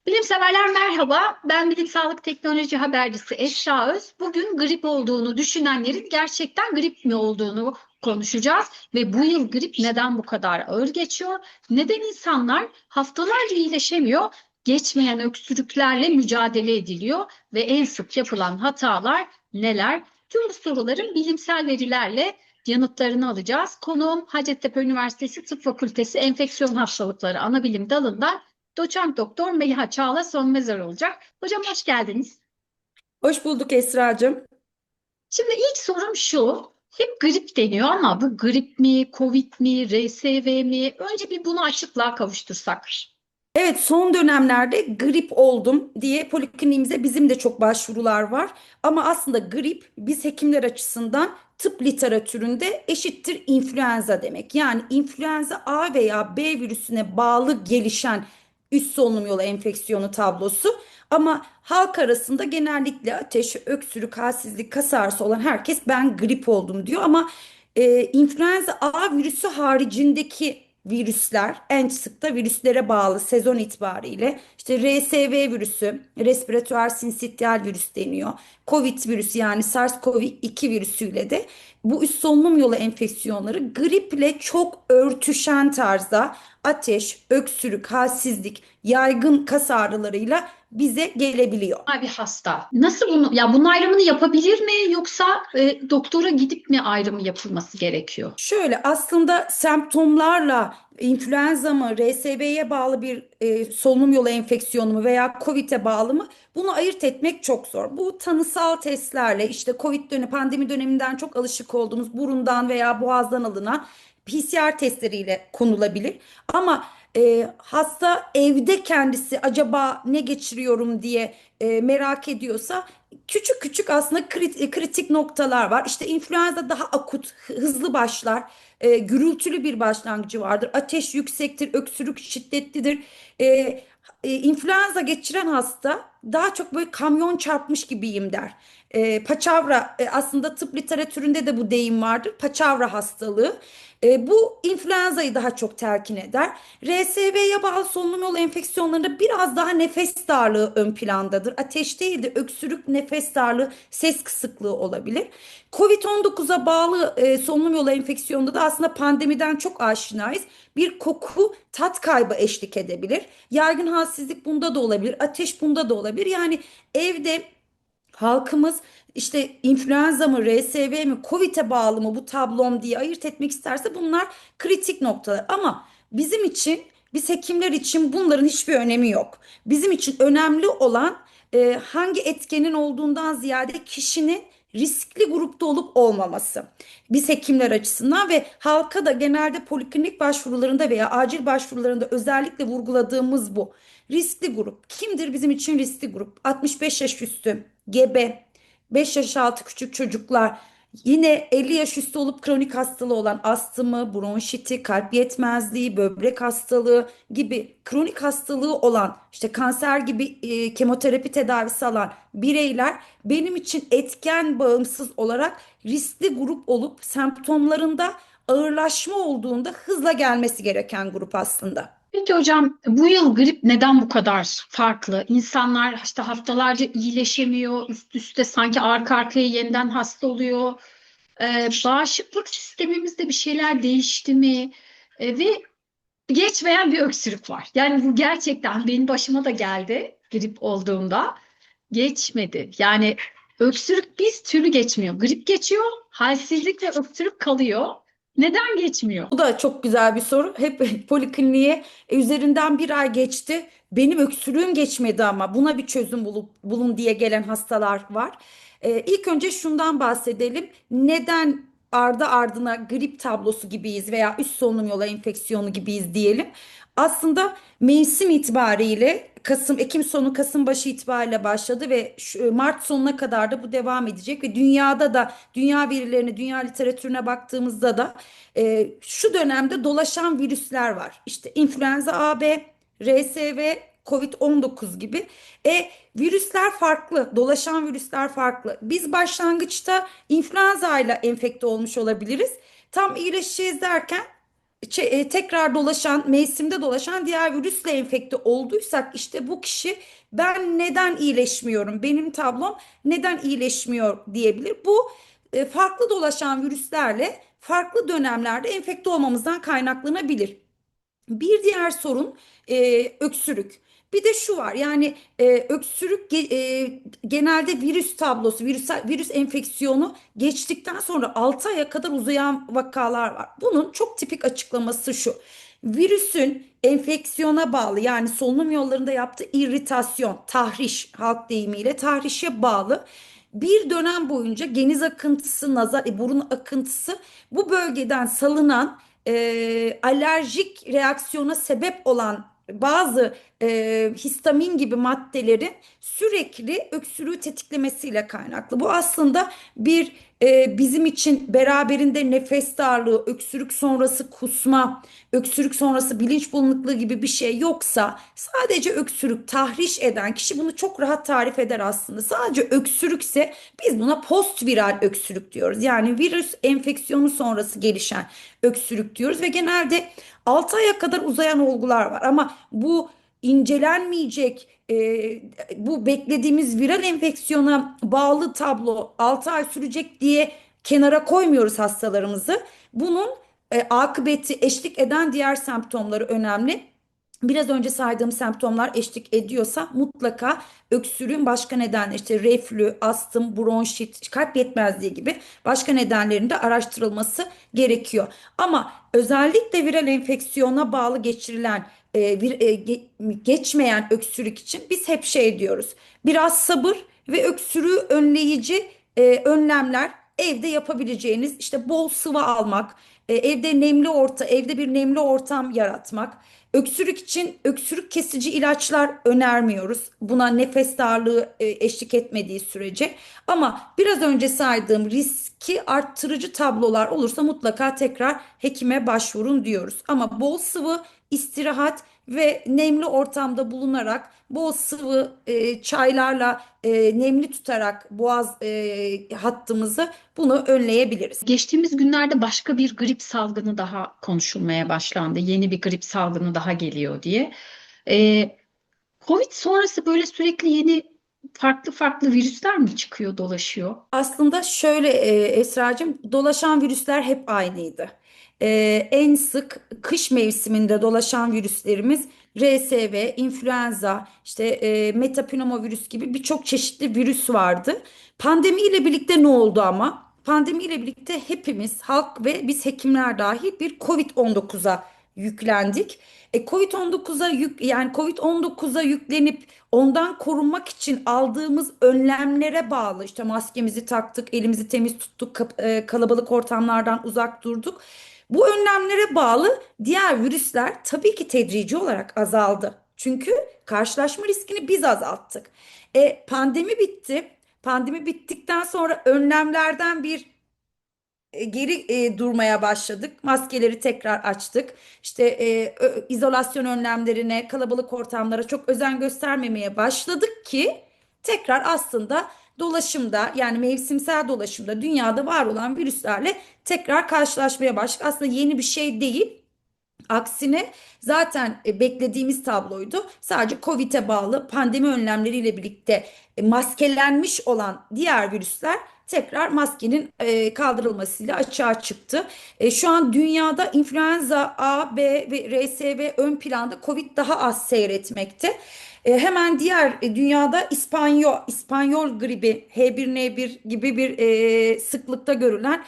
Bilimseverler merhaba. Ben bilim sağlık teknoloji habercisi Esra Öz. Bugün grip olduğunu düşünenlerin gerçekten grip mi olduğunu konuşacağız. Ve bu yıl grip neden bu kadar ağır geçiyor? Neden insanlar haftalarca iyileşemiyor? Geçmeyen öksürüklerle mücadele ediliyor ve en sık yapılan hatalar neler? Tüm bu soruların bilimsel verilerle yanıtlarını alacağız. Konuğum Hacettepe Üniversitesi Tıp Fakültesi Enfeksiyon Hastalıkları Anabilim Dalı'nda Doçent Doktor Meliha Çağla Sönmezer olacak. Hocam hoş geldiniz. Hoş bulduk Esracığım. Şimdi ilk sorum şu. Hep grip deniyor ama bu grip mi, Covid mi, RSV mi? Önce bir bunu açıklığa kavuştursak. Evet, son dönemlerde grip oldum diye polikliniğimize bizim de çok başvurular var. Ama aslında grip biz hekimler açısından tıp literatüründe eşittir influenza demek. Yani influenza A veya B virüsüne bağlı gelişen üst solunum yolu enfeksiyonu tablosu. Ama halk arasında genellikle ateş, öksürük, halsizlik, kas ağrısı olan herkes ben grip oldum diyor. Ama influenza A virüsü haricindeki virüsler en sık da virüslere bağlı sezon itibariyle işte RSV virüsü, respiratuar sinsitial virüs deniyor. Covid virüsü yani SARS-CoV-2 virüsüyle de bu üst solunum yolu enfeksiyonları griple çok örtüşen tarzda ateş, öksürük, halsizlik, yaygın kas ağrılarıyla bize gelebiliyor. Bir hasta. Nasıl bunu, ya bunun ayrımını yapabilir mi yoksa doktora gidip mi ayrımı yapılması gerekiyor? Şöyle aslında semptomlarla influenza mı, RSV'ye bağlı bir solunum yolu enfeksiyonu mu veya COVID'e bağlı mı bunu ayırt etmek çok zor. Bu tanısal testlerle işte COVID dönemi, pandemi döneminden çok alışık olduğumuz burundan veya boğazdan alınan PCR testleriyle konulabilir. Ama hasta evde kendisi acaba ne geçiriyorum diye merak ediyorsa küçük küçük aslında kritik noktalar var. İşte influenza daha akut, hızlı başlar. Gürültülü bir başlangıcı vardır. Ateş yüksektir, öksürük şiddetlidir. İnfluenza geçiren hasta daha çok böyle kamyon çarpmış gibiyim der. Paçavra aslında tıp literatüründe de bu deyim vardır. Paçavra hastalığı. Bu influenza'yı daha çok telkin eder. RSV'ye bağlı solunum yolu enfeksiyonlarında biraz daha nefes darlığı ön plandadır. Ateş değil de öksürük, nefes darlığı, ses kısıklığı olabilir. Covid-19'a bağlı solunum yolu enfeksiyonunda da aslında pandemiden çok aşinayız. Bir koku, tat kaybı eşlik edebilir. Yaygın halsizlik bunda da olabilir. Ateş bunda da olabilir. Yani evde halkımız işte influenza mı, RSV mi, Covid'e bağlı mı bu tablom diye ayırt etmek isterse bunlar kritik noktalar. Ama bizim için, biz hekimler için bunların hiçbir önemi yok. Bizim için önemli olan hangi etkenin olduğundan ziyade kişinin riskli grupta olup olmaması. Biz hekimler açısından ve halka da genelde poliklinik başvurularında veya acil başvurularında özellikle vurguladığımız bu. Riskli grup. Kimdir bizim için riskli grup? 65 yaş üstü, gebe, 5 yaş altı küçük çocuklar, yine 50 yaş üstü olup kronik hastalığı olan astımı, bronşiti, kalp yetmezliği, böbrek hastalığı gibi kronik hastalığı olan işte kanser gibi kemoterapi tedavisi alan bireyler benim için etken bağımsız olarak riskli grup olup semptomlarında ağırlaşma olduğunda hızla gelmesi gereken grup aslında. Peki hocam bu yıl grip neden bu kadar farklı? İnsanlar işte haftalarca iyileşemiyor, üst üste sanki arka arkaya yeniden hasta oluyor. Bağışıklık sistemimizde bir şeyler değişti mi? Ve geçmeyen bir öksürük var. Yani bu gerçekten benim başıma da geldi grip olduğumda. Geçmedi. Yani öksürük bir türlü geçmiyor. Grip geçiyor, halsizlik ve öksürük kalıyor. Neden geçmiyor? Bu da çok güzel bir soru. Hep polikliniğe üzerinden bir ay geçti. Benim öksürüğüm geçmedi ama buna bir çözüm bulun diye gelen hastalar var. İlk önce şundan bahsedelim. Neden ardı ardına grip tablosu gibiyiz veya üst solunum yolu enfeksiyonu gibiyiz diyelim. Aslında mevsim itibariyle Ekim sonu Kasım başı itibariyle başladı ve Mart sonuna kadar da bu devam edecek ve dünyada da dünya verilerine, dünya literatürüne baktığımızda da şu dönemde dolaşan virüsler var. İşte influenza A, B, RSV, Covid-19 gibi. Virüsler farklı, dolaşan virüsler farklı. Biz başlangıçta influenza ile enfekte olmuş olabiliriz. Tam iyileşeceğiz derken tekrar dolaşan, mevsimde dolaşan diğer virüsle enfekte olduysak işte bu kişi ben neden iyileşmiyorum, benim tablom neden iyileşmiyor diyebilir. Bu farklı dolaşan virüslerle farklı dönemlerde enfekte olmamızdan kaynaklanabilir. Bir diğer sorun öksürük. Bir de şu var yani öksürük genelde virüs tablosu, virüs enfeksiyonu geçtikten sonra 6 aya kadar uzayan vakalar var. Bunun çok tipik açıklaması şu. Virüsün enfeksiyona bağlı yani solunum yollarında yaptığı irritasyon, tahriş halk deyimiyle tahrişe bağlı bir dönem boyunca geniz akıntısı, burun akıntısı bu bölgeden salınan alerjik reaksiyona sebep olan bazı histamin gibi maddelerin sürekli öksürüğü tetiklemesiyle kaynaklı. Bu aslında bir bizim için beraberinde nefes darlığı, öksürük sonrası kusma, öksürük sonrası bilinç bulanıklığı gibi bir şey yoksa sadece öksürük tahriş eden kişi bunu çok rahat tarif eder aslında. Sadece öksürükse biz buna postviral öksürük diyoruz. Yani virüs enfeksiyonu sonrası gelişen öksürük diyoruz ve genelde 6 aya kadar uzayan olgular var ama bu incelenmeyecek bu beklediğimiz viral enfeksiyona bağlı tablo 6 ay sürecek diye kenara koymuyoruz hastalarımızı. Bunun akıbeti eşlik eden diğer semptomları önemli. Biraz önce saydığım semptomlar eşlik ediyorsa mutlaka öksürüğün başka nedenleri işte reflü, astım, bronşit, kalp yetmezliği gibi başka nedenlerinde araştırılması gerekiyor. Ama özellikle viral enfeksiyona bağlı geçirilen geçmeyen öksürük için biz hep şey diyoruz. Biraz sabır ve öksürüğü önleyici önlemler evde yapabileceğiniz işte bol sıvı almak, evde bir nemli ortam yaratmak. Öksürük için öksürük kesici ilaçlar önermiyoruz. Buna nefes darlığı eşlik etmediği sürece. Ama biraz önce saydığım riski arttırıcı tablolar olursa mutlaka tekrar hekime başvurun diyoruz. Ama bol sıvı, istirahat ve nemli ortamda bulunarak bol sıvı çaylarla nemli tutarak boğaz hattımızı bunu önleyebiliriz. Geçtiğimiz günlerde başka bir grip salgını daha konuşulmaya başlandı. Yeni bir grip salgını daha geliyor diye. Ee, Covid sonrası böyle sürekli yeni farklı farklı virüsler mi çıkıyor, dolaşıyor? Aslında şöyle Esracığım dolaşan virüsler hep aynıydı. En sık kış mevsiminde dolaşan virüslerimiz RSV, influenza, işte metapneumovirüs gibi birçok çeşitli virüs vardı. Pandemiyle birlikte ne oldu ama? Pandemiyle birlikte hepimiz halk ve biz hekimler dahil bir Covid-19'a yüklendik. Covid-19'a yüklenip ondan korunmak için aldığımız önlemlere bağlı işte maskemizi taktık, elimizi temiz tuttuk, kalabalık ortamlardan uzak durduk. Bu önlemlere bağlı diğer virüsler tabii ki tedrici olarak azaldı. Çünkü karşılaşma riskini biz azalttık. Pandemi bitti. Pandemi bittikten sonra önlemlerden geri durmaya başladık. Maskeleri tekrar açtık. İşte izolasyon önlemlerine, kalabalık ortamlara çok özen göstermemeye başladık ki tekrar aslında dolaşımda yani mevsimsel dolaşımda dünyada var olan virüslerle tekrar karşılaşmaya başladık. Aslında yeni bir şey değil. Aksine zaten beklediğimiz tabloydu. Sadece Covid'e bağlı pandemi önlemleriyle birlikte maskelenmiş olan diğer virüsler tekrar maskenin kaldırılmasıyla açığa çıktı. Şu an dünyada influenza A, B ve RSV ön planda, Covid daha az seyretmekte. Hemen diğer dünyada İspanyol gribi H1N1 gibi bir sıklıkta görülen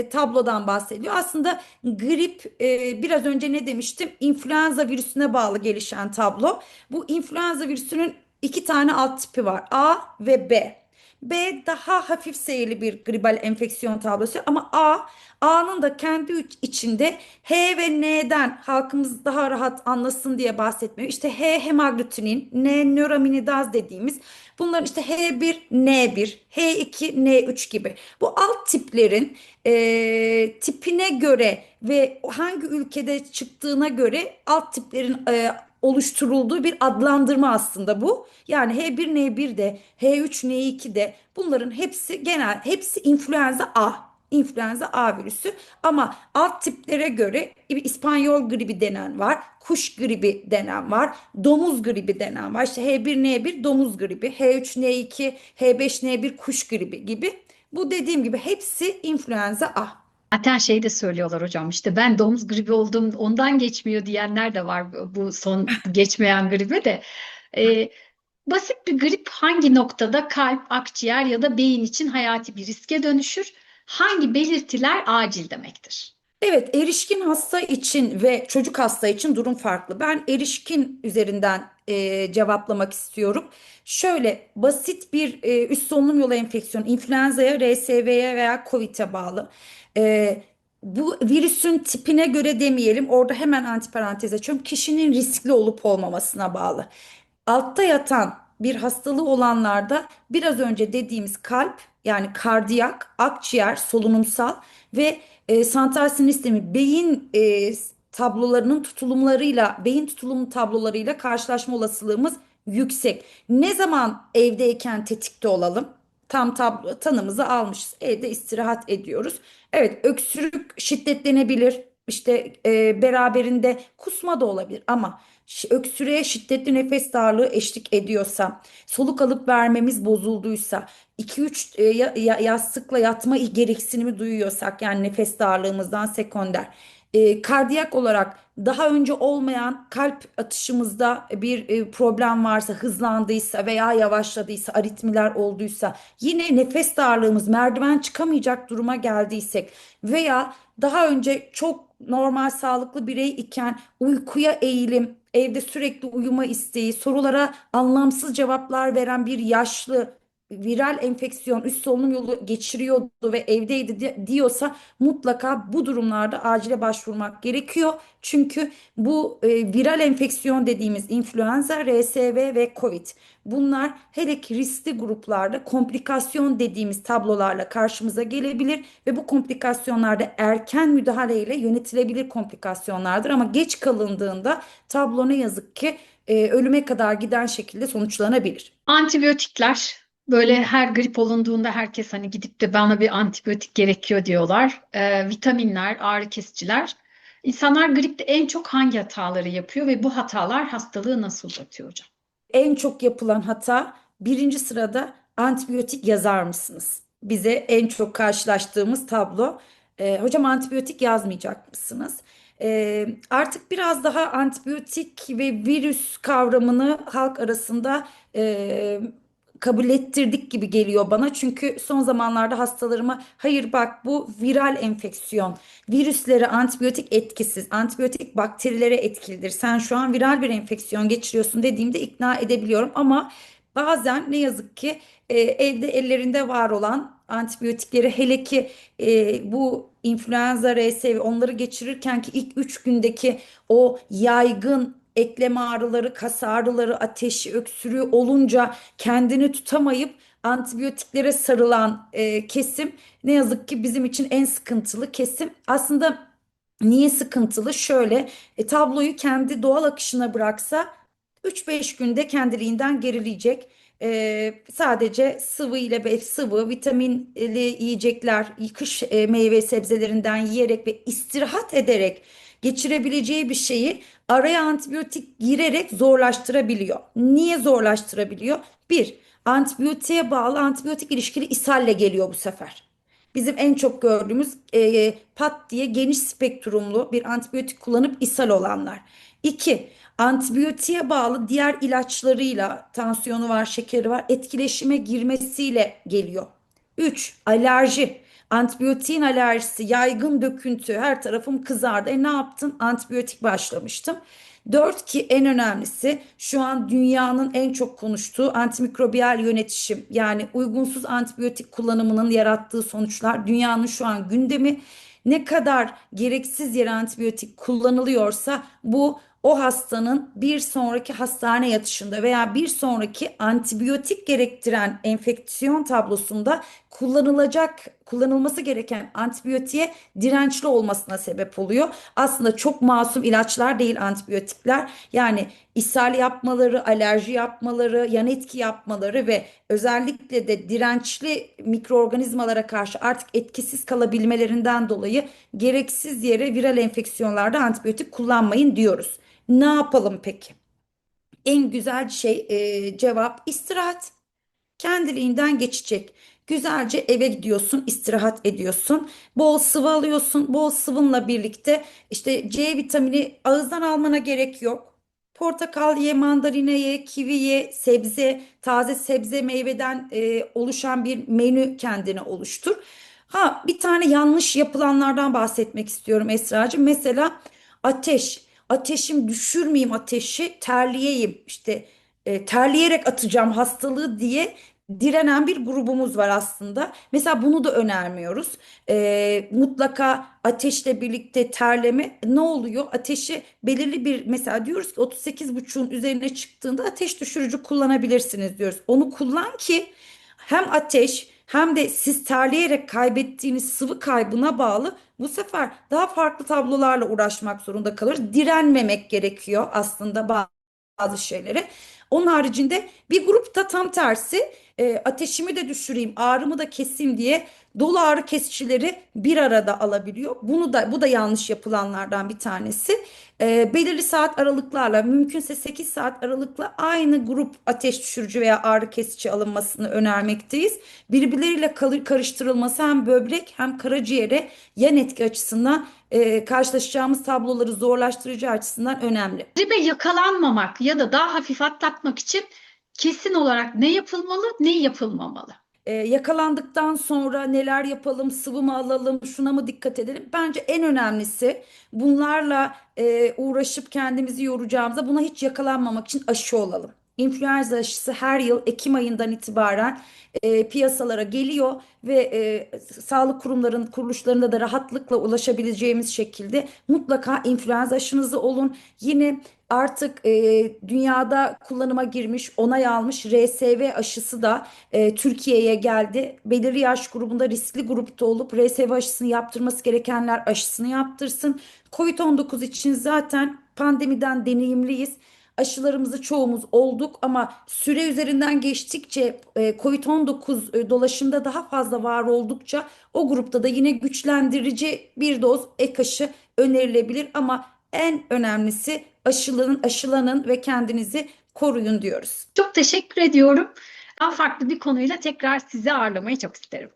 tablodan bahsediyor. Aslında grip biraz önce ne demiştim? İnfluenza virüsüne bağlı gelişen tablo. Bu influenza virüsünün iki tane alt tipi var. A ve B. B daha hafif seyirli bir gribal enfeksiyon tablosu ama A'nın da kendi içinde H ve N'den halkımız daha rahat anlasın diye bahsetmiyor. İşte H hemaglutinin, N nöraminidaz dediğimiz bunların işte H1N1, H2, N3 gibi. Bu alt tiplerin tipine göre ve hangi ülkede çıktığına göre alt tiplerin oluşturulduğu bir adlandırma aslında bu. Yani H1N1'de, H3N2'de bunların hepsi hepsi influenza A. influenza A virüsü. Ama alt tiplere göre İspanyol gribi denen var, kuş gribi denen var, domuz gribi denen var. İşte H1N1 domuz gribi, H3N2, H5N1 kuş gribi gibi. Bu dediğim gibi hepsi influenza A. Zaten şey de söylüyorlar hocam, işte ben domuz gribi oldum ondan geçmiyor diyenler de var, bu son geçmeyen gribe de. Ee, Basit bir grip hangi noktada kalp, akciğer ya da beyin için hayati bir riske dönüşür? Hangi belirtiler acil demektir? Evet, erişkin hasta için ve çocuk hasta için durum farklı. Ben erişkin üzerinden cevaplamak istiyorum. Şöyle basit bir üst solunum yolu enfeksiyonu, influenza'ya, RSV'ye veya COVID'e bağlı. E, Bu virüsün tipine göre demeyelim, orada hemen antiparantez açıyorum. Kişinin riskli olup olmamasına bağlı. Altta yatan bir hastalığı olanlarda biraz önce dediğimiz kalp, yani kardiyak, akciğer, solunumsal ve santral sinir sistemi, beyin tablolarının tutulumlarıyla, beyin tutulumu tablolarıyla karşılaşma olasılığımız yüksek. Ne zaman evdeyken tetikte olalım? Tam tablo tanımızı almışız. Evde istirahat ediyoruz. Evet, öksürük şiddetlenebilir. İşte beraberinde kusma da olabilir ama öksürüğe şiddetli nefes darlığı eşlik ediyorsa, soluk alıp vermemiz bozulduysa, 2-3 yastıkla yatma gereksinimi duyuyorsak, yani nefes darlığımızdan sekonder. Kardiyak olarak daha önce olmayan kalp atışımızda bir problem varsa, hızlandıysa veya yavaşladıysa, aritmiler olduysa, yine nefes darlığımız, merdiven çıkamayacak duruma geldiysek veya daha önce çok normal sağlıklı birey iken uykuya eğilim, evde sürekli uyuma isteği, sorulara anlamsız cevaplar veren bir yaşlı viral enfeksiyon üst solunum yolu geçiriyordu ve evdeydi diyorsa, mutlaka bu durumlarda acile başvurmak gerekiyor. Çünkü bu viral enfeksiyon dediğimiz influenza, RSV ve COVID, bunlar hele ki riskli gruplarda komplikasyon dediğimiz tablolarla karşımıza gelebilir ve bu komplikasyonlarda erken müdahaleyle yönetilebilir komplikasyonlardır, ama geç kalındığında tablo ne yazık ki ölüme kadar giden şekilde sonuçlanabilir. Antibiyotikler, böyle her grip olunduğunda herkes hani gidip de bana bir antibiyotik gerekiyor diyorlar. Vitaminler, ağrı kesiciler. İnsanlar gripte en çok hangi hataları yapıyor ve bu hatalar hastalığı nasıl uzatıyor hocam? En çok yapılan hata, birinci sırada antibiyotik yazar mısınız? Bize en çok karşılaştığımız tablo. Hocam antibiyotik yazmayacak mısınız? Artık biraz daha antibiyotik ve virüs kavramını halk arasında kabul ettirdik gibi geliyor bana. Çünkü son zamanlarda hastalarıma hayır bak bu viral enfeksiyon, virüslere antibiyotik etkisiz, antibiyotik bakterilere etkilidir. Sen şu an viral bir enfeksiyon geçiriyorsun dediğimde ikna edebiliyorum, ama bazen ne yazık ki evde ellerinde var olan antibiyotikleri, hele ki bu influenza, RSV, onları geçirirken ki ilk 3 gündeki o yaygın eklem ağrıları, kas ağrıları, ateşi, öksürüğü olunca kendini tutamayıp antibiyotiklere sarılan kesim ne yazık ki bizim için en sıkıntılı kesim. Aslında niye sıkıntılı? Şöyle, tabloyu kendi doğal akışına bıraksa 3-5 günde kendiliğinden gerileyecek. Sadece sıvı ile sıvı, vitaminli yiyecekler, kış meyve sebzelerinden yiyerek ve istirahat ederek geçirebileceği bir şeyi araya antibiyotik girerek zorlaştırabiliyor. Niye zorlaştırabiliyor? Bir, antibiyotiğe bağlı antibiyotik ilişkili ishalle geliyor bu sefer. Bizim en çok gördüğümüz pat diye geniş spektrumlu bir antibiyotik kullanıp ishal olanlar. İki, antibiyotiğe bağlı diğer ilaçlarıyla, tansiyonu var, şekeri var, etkileşime girmesiyle geliyor. 3. Alerji. Antibiyotiğin alerjisi, yaygın döküntü, her tarafım kızardı. Ne yaptım? Antibiyotik başlamıştım. 4, ki en önemlisi şu an dünyanın en çok konuştuğu antimikrobiyal yönetişim, yani uygunsuz antibiyotik kullanımının yarattığı sonuçlar dünyanın şu an gündemi. Ne kadar gereksiz yere antibiyotik kullanılıyorsa bu o hastanın bir sonraki hastane yatışında veya bir sonraki antibiyotik gerektiren enfeksiyon tablosunda kullanılması gereken antibiyotiğe dirençli olmasına sebep oluyor. Aslında çok masum ilaçlar değil antibiyotikler. Yani ishal yapmaları, alerji yapmaları, yan etki yapmaları ve özellikle de dirençli mikroorganizmalara karşı artık etkisiz kalabilmelerinden dolayı gereksiz yere viral enfeksiyonlarda antibiyotik kullanmayın diyoruz. Ne yapalım peki? En güzel şey cevap istirahat. Kendiliğinden geçecek. Güzelce eve gidiyorsun, istirahat ediyorsun. Bol sıvı alıyorsun. Bol sıvınla birlikte işte C vitamini ağızdan almana gerek yok. Portakal ye, mandalina ye, kivi ye, sebze, taze sebze meyveden oluşan bir menü kendine oluştur. Ha, bir tane yanlış yapılanlardan bahsetmek istiyorum Esracığım. Mesela ateş. Ateşim düşürmeyeyim ateşi, terleyeyim. İşte terleyerek atacağım hastalığı diye direnen bir grubumuz var aslında. Mesela bunu da önermiyoruz. Mutlaka ateşle birlikte terleme ne oluyor? Ateşi belirli bir mesela diyoruz ki 38,5'un üzerine çıktığında ateş düşürücü kullanabilirsiniz diyoruz. Onu kullan ki hem ateş hem de siz terleyerek kaybettiğiniz sıvı kaybına bağlı bu sefer daha farklı tablolarla uğraşmak zorunda kalır. Direnmemek gerekiyor aslında bazı şeylere. Onun haricinde bir grupta tam tersi ateşimi de düşüreyim, ağrımı da keseyim diye dolu ağrı kesicileri bir arada alabiliyor. Bu da yanlış yapılanlardan bir tanesi. Belirli saat aralıklarla mümkünse 8 saat aralıkla aynı grup ateş düşürücü veya ağrı kesici alınmasını önermekteyiz. Birbirleriyle karıştırılması hem böbrek hem karaciğere yan etki açısından karşılaşacağımız tabloları zorlaştıracağı açısından önemli. Gribe yakalanmamak ya da daha hafif atlatmak için kesin olarak ne yapılmalı, ne yapılmamalı? Yakalandıktan sonra neler yapalım, sıvı mı alalım, şuna mı dikkat edelim? Bence en önemlisi bunlarla uğraşıp kendimizi yoracağımıza buna hiç yakalanmamak için aşı olalım. İnfluenza aşısı her yıl Ekim ayından itibaren piyasalara geliyor ve sağlık kuruluşlarında da rahatlıkla ulaşabileceğimiz şekilde mutlaka influenza aşınızı olun. Yine artık dünyada kullanıma girmiş, onay almış RSV aşısı da Türkiye'ye geldi. Belirli yaş grubunda riskli grupta olup RSV aşısını yaptırması gerekenler aşısını yaptırsın. Covid-19 için zaten pandemiden deneyimliyiz. Aşılarımızı çoğumuz olduk ama süre üzerinden geçtikçe Covid-19 dolaşımda daha fazla var oldukça o grupta da yine güçlendirici bir doz ek aşı önerilebilir ama en önemlisi aşılanın ve kendinizi koruyun diyoruz. Çok teşekkür ediyorum. Daha farklı bir konuyla tekrar sizi ağırlamayı çok isterim.